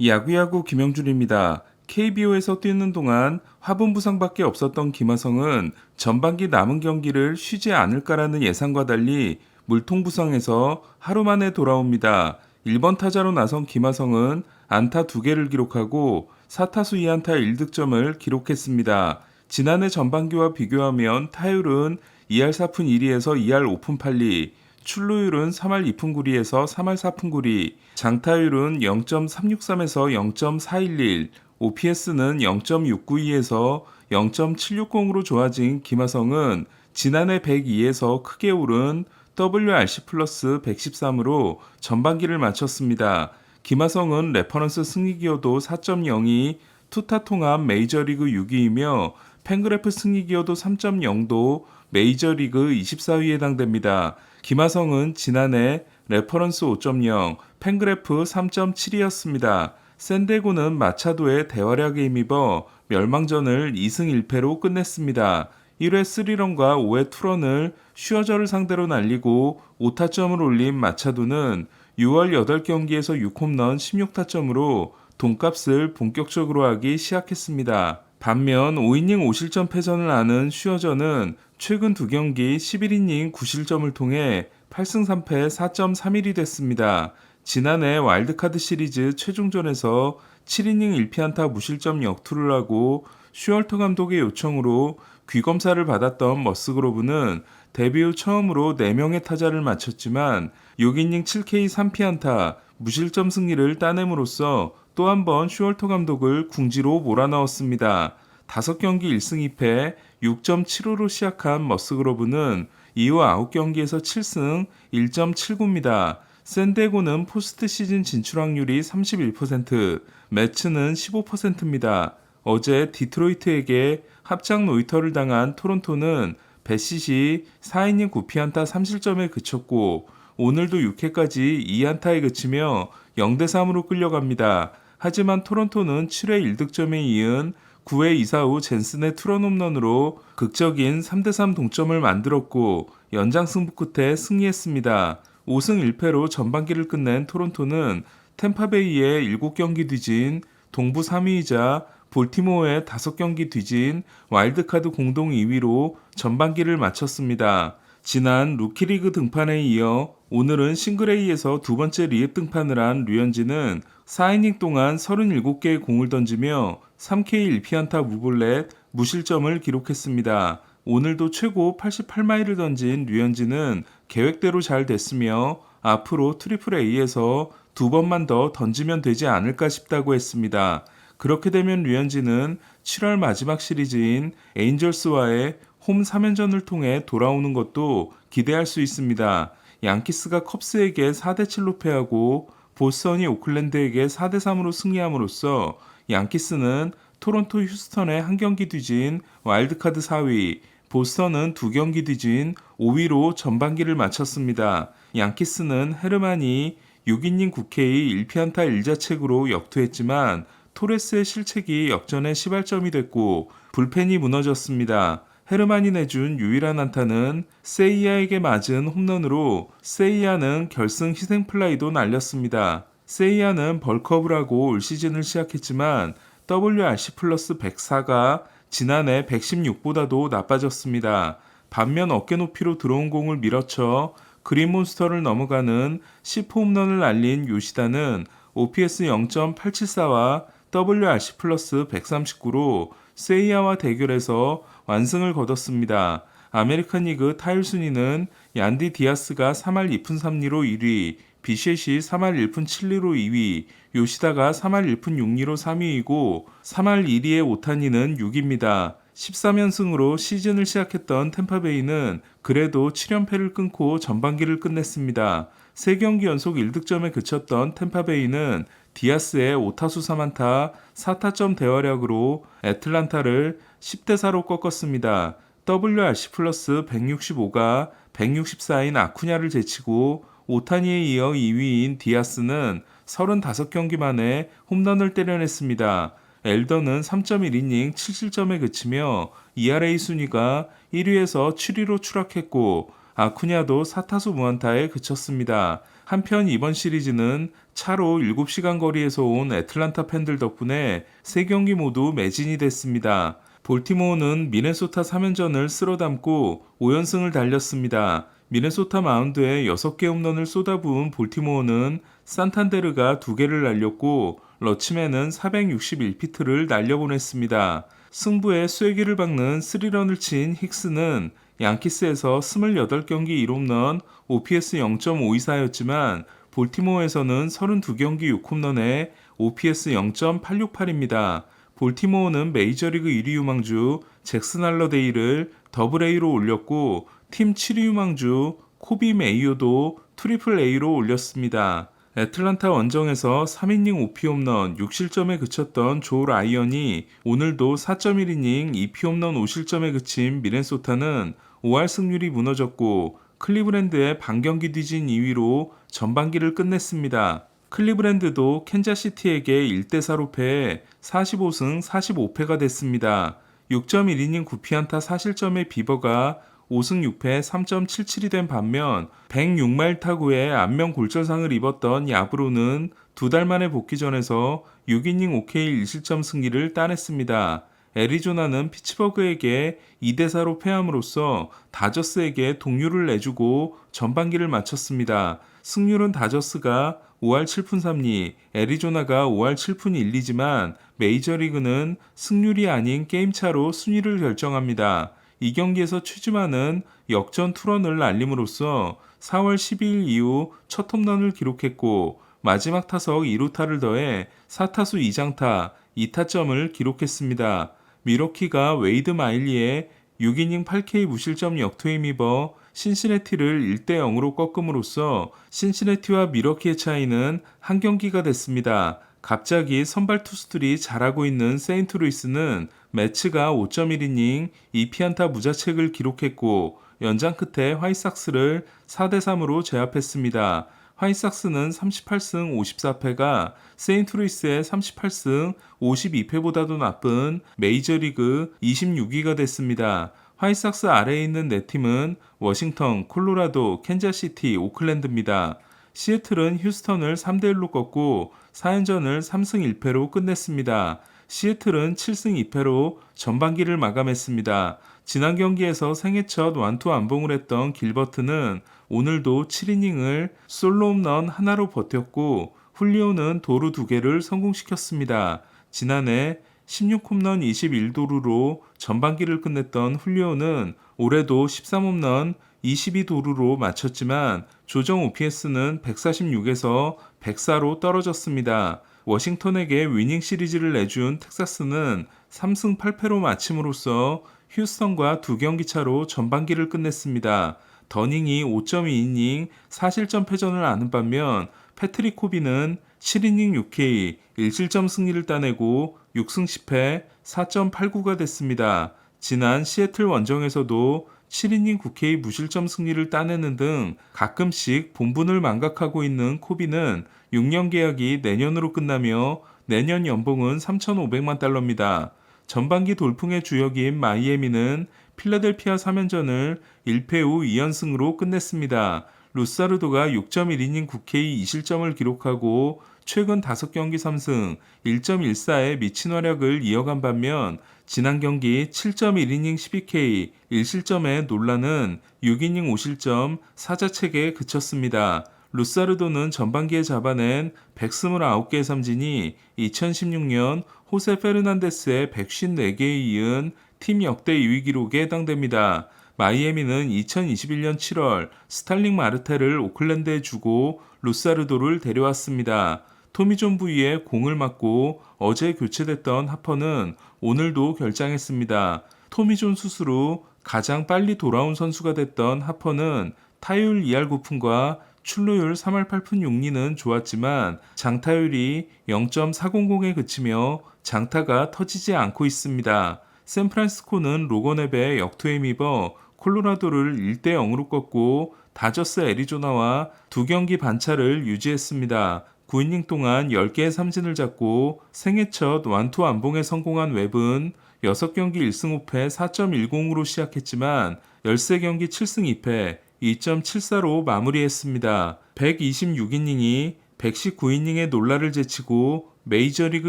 야구야구 김영준입니다. KBO에서 뛰는 동안 화분 부상밖에 없었던 김하성은 전반기 남은 경기를 쉬지 않을까라는 예상과 달리 물통 부상에서 하루 만에 돌아옵니다. 1번 타자로 나선 김하성은 안타 2개를 기록하고 4타수 2안타 1득점을 기록했습니다. 지난해 전반기와 비교하면 타율은 2할 4푼 1리에서 2할 5푼 8리, 출루율은 3할 2푼 9리에서 3할 4푼 9리, 장타율은 0.363에서 0.411, OPS는 0.692에서 0.760으로 좋아진 김하성은 지난해 102에서 크게 오른 WRC 플러스 113으로 전반기를 마쳤습니다. 김하성은 레퍼런스 승리 기여도 4.02, 투타 통합 메이저리그 6위이며 팬그래프 승리 기여도 3.0도 메이저리그 24위에 해당됩니다. 김하성은 지난해 레퍼런스 5.0, 팬그래프 3.7이었습니다. 샌디에고는 마차도의 대활약에 힘입어 멸망전을 2승 1패로 끝냈습니다. 1회 3런과 5회 2런을 슈어저를 상대로 날리고 5타점을 올린 마차도는 6월 8경기에서 6홈런 16타점으로 돈값을 본격적으로 하기 시작했습니다. 반면 5이닝 5실점 패전을 하는 슈어저는 최근 2경기 11이닝 9실점을 통해 8승 3패 4.31이 됐습니다. 지난해 와일드카드 시리즈 최종전에서 7이닝 1피안타 무실점 역투를 하고 슈얼터 감독의 요청으로 귀검사를 받았던 머스그로브는 데뷔 후 처음으로 4명의 타자를 맞췄지만 6이닝 7K 3피안타 무실점 승리를 따냄으로써 또 한 번 슈얼터 감독을 궁지로 몰아넣었습니다. 5경기 1승 2패 6.75로 시작한 머스그로브는 이후 9경기에서 7승 1.79입니다. 샌디에고는 포스트 시즌 진출 확률이 31%, 매츠는 15%입니다. 어제 디트로이트에게 합작 노히터를 당한 토론토는 배시시 4이닝 9피안타 3실점에 그쳤고 오늘도 6회까지 2안타에 그치며 0대3으로 끌려갑니다. 하지만 토론토는 7회 1득점에 이은 9회 2사 후 젠슨의 투런 홈런으로 극적인 3대3 동점을 만들었고 연장 승부 끝에 승리했습니다. 5승 1패로 전반기를 끝낸 토론토는 템파베이의 7경기 뒤진 동부 3위이자 볼티모어의 5경기 뒤진 와일드카드 공동 2위로 전반기를 마쳤습니다. 지난 루키리그 등판에 이어 오늘은 싱글A에서 두 번째 리앱 등판을 한 류현진은 4이닝 동안 37개의 공을 던지며 3K 1피안타 무볼넷 무실점을 기록했습니다. 오늘도 최고 88마일을 던진 류현진은 계획대로 잘 됐으며 앞으로 트리플 A에서 2번만 더 던지면 되지 않을까 싶다고 했습니다. 그렇게 되면 류현진은 7월 마지막 시리즈인 에인절스와의 홈 3연전을 통해 돌아오는 것도 기대할 수 있습니다. 양키스가 컵스에게 4대7로 패하고 보스턴이 오클랜드에게 4대3으로 승리함으로써 양키스는 토론토 휴스턴의 한 경기 뒤진 와일드카드 4위, 보스턴은 2경기 뒤진 5위로 전반기를 마쳤습니다. 양키스는 헤르만이 6이닝 9K 1피안타 1자책으로 역투했지만 토레스의 실책이 역전의 시발점이 됐고 불펜이 무너졌습니다. 헤르만이 내준 유일한 안타는 세이야에게 맞은 홈런으로 세이야는 결승 희생플라이도 날렸습니다. 세이야는 벌크업을 하고 올 시즌을 시작했지만 WRC 플러스 104가 지난해 116보다도 나빠졌습니다. 반면 어깨 높이로 들어온 공을 밀어쳐 그린몬스터를 넘어가는 10홈런을 날린 요시다는 OPS 0.874와 WRC 플러스 139로 세이야와 대결해서 완승을 거뒀습니다. 아메리칸 리그 타율 순위는 얀디 디아스가 3할 2푼 3리로 1위, 비셋이 3할 1푼 7리로 2위, 요시다가 3할 1푼 6리로 3위이고 3할 1위의 오타니는 6위입니다. 13연승으로 시즌을 시작했던 템파베이는 그래도 7연패를 끊고 전반기를 끝냈습니다. 3경기 연속 1득점에 그쳤던 템파베이는 디아스의 5타수 3안타 4타점 대활약으로 애틀란타를 10대4로 꺾었습니다. WRC 플러스 165가 164인 아쿠냐를 제치고 오타니에 이어 2위인 디아스는 35경기 만에 홈런을 때려냈습니다. 엘더는 3.1이닝 7실점에 그치며 ERA 순위가 1위에서 7위로 추락했고 아쿠냐도 4타수 무안타에 그쳤습니다. 한편 이번 시리즈는 차로 7시간 거리에서 온 애틀란타 팬들 덕분에 3경기 모두 매진이 됐습니다. 볼티모어는 미네소타 3연전을 쓸어담고 5연승을 달렸습니다. 미네소타 마운드에 6개 홈런을 쏟아부은 볼티모어는 산탄데르가 2개를 날렸고 러치맨은 461피트를 날려보냈습니다. 승부에 쐐기를 박는 3런을 친 힉스는 양키스에서 28경기 1홈런, OPS 0.524였지만 볼티모어에서는 32경기 6홈런에 OPS 0.868입니다. 볼티모어는 메이저리그 1위 유망주 잭슨 할러데이를 더블A로 올렸고 팀 7위 유망주 코비 메이오도 트리플 A로 올렸습니다. 애틀란타 원정에서 3이닝 5피홈런 6실점에 그쳤던 조 라이언이 오늘도 4.1이닝 2피홈런 5실점에 그친 미네소타는 5할 승률이 무너졌고 클리브랜드의 반경기 뒤진 2위로 전반기를 끝냈습니다. 클리브랜드도 캔자시티에게 1대4로 패해 45승 45패가 됐습니다. 6.1이닝 9피안타 4실점의 비버가 5승 6패 3.77이 된 반면 106마일 타구에 안면 골절상을 입었던 야브로는 2달 만에 복귀전에서 6이닝 5K 1실점 승리를 따냈습니다. 애리조나는 피츠버그에게 2대4로 패함으로써 다저스에게 동료를 내주고 전반기를 마쳤습니다. 승률은 다저스가 5할 7푼 3리, 애리조나가 5할 7푼 1리지만 메이저리그는 승률이 아닌 게임차로 순위를 결정합니다. 이 경기에서 최지만은 역전 투런을 날림으로써 4월 12일 이후 첫 홈런을 기록했고 마지막 타석 2루타를 더해 4타수 2장타 2타점을 기록했습니다. 미러키가 웨이드 마일리의 6이닝 8K 무실점 역투에 힘입어 신시내티를 1대0으로 꺾음으로써 신시내티와 미러키의 차이는 한 경기가 됐습니다. 갑자기 선발 투수들이 잘하고 있는 세인트루이스는 매츠가 5.1이닝 2피안타 무자책을 기록했고 연장 끝에 화이삭스를 4대3으로 제압했습니다. 화이삭스는 38승 54패가 세인트루이스의 38승 52패보다도 나쁜 메이저리그 26위가 됐습니다. 화이삭스 아래에 있는 네 팀은 워싱턴, 콜로라도, 캔자시티, 오클랜드입니다. 시애틀은 휴스턴을 3대1로 꺾고 4연전을 3승 1패로 끝냈습니다. 시애틀은 7승 2패로 전반기를 마감했습니다. 지난 경기에서 생애 첫 완투 안봉을 했던 길버트는 오늘도 7이닝을 솔로 홈런 하나로 버텼고 훌리오는 도루 2개를 성공시켰습니다. 지난해 16홈런 21도루로 전반기를 끝냈던 훌리오는 올해도 13홈런 22도루로 마쳤지만 조정 OPS는 146에서 104로 떨어졌습니다. 워싱턴에게 위닝 시리즈를 내준 텍사스는 3승 8패로 마침으로써 휴스턴과 2경기 차로 전반기를 끝냈습니다. 더닝이 5.2이닝 4실점 패전을 아는 반면 패트릭 코비는 7이닝 6K 1실점 승리를 따내고 6승 10패 4.89가 됐습니다. 지난 시애틀 원정에서도 7이닝 9K 무실점 승리를 따내는 등 가끔씩 본분을 망각하고 있는 코비는 6년 계약이 내년으로 끝나며 내년 연봉은 3,500만 달러입니다. 전반기 돌풍의 주역인 마이애미는 필라델피아 3연전을 1패 후 2연승으로 끝냈습니다. 루사르도가 6.1이닝 9K 2실점을 기록하고 최근 5경기 3승 1.14의 미친 활약을 이어간 반면 지난 경기 7.1이닝 12K 1실점의 논란은 6이닝 5실점 4자책에 그쳤습니다. 루사르도는 전반기에 잡아낸 129개의 삼진이 2016년 호세 페르난데스의 154개에 이은 팀 역대 2위 기록에 해당됩니다. 마이애미는 2021년 7월 스탈링 마르테를 오클랜드에 주고 루사르도를 데려왔습니다. 토미존 부위에 공을 맞고 어제 교체됐던 하퍼는 오늘도 결장했습니다. 토미존 수술 후 가장 빨리 돌아온 선수가 됐던 하퍼는 타율 2할 9푼과 출루율 3할 8푼 6리는 좋았지만 장타율이 0.400에 그치며 장타가 터지지 않고 있습니다. 샌프란시스코는 로건앱의 역투에 힘입어 콜로라도를 1대0으로 꺾고 다저스 애리조나와 2경기 반차를 유지했습니다. 9이닝 동안 10개의 삼진을 잡고 생애 첫 완투 안봉에 성공한 웹은 6경기 1승 5패 4.10으로 시작했지만 13경기 7승 2패 2.74로 마무리했습니다. 126이닝이 119이닝의 놀라를 제치고 메이저리그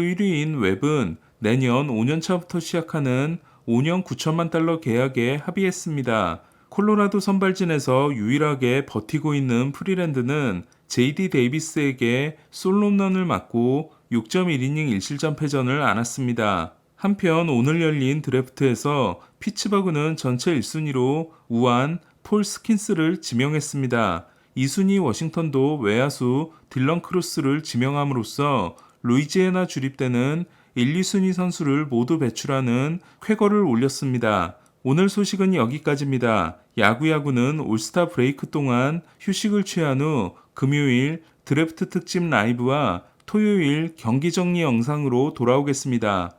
1위인 웹은 내년 5년차부터 시작하는 5년 9천만 달러 계약에 합의했습니다. 콜로라도 선발진에서 유일하게 버티고 있는 프리랜드는 JD 데이비스에게 솔로홈런을 맞고 6.1이닝 1실점 패전을 안았습니다. 한편 오늘 열린 드래프트에서 피츠버그는 전체 1순위로 우한 폴 스킨스를 지명했습니다. 2순위 워싱턴도 외야수 딜런 크루스를 지명함으로써 루이지애나 주립대는 1, 2순위 선수를 모두 배출하는 쾌거를 올렸습니다. 오늘 소식은 여기까지입니다. 야구는 올스타 브레이크 동안 휴식을 취한 후 금요일 드래프트 특집 라이브와 토요일 경기 정리 영상으로 돌아오겠습니다.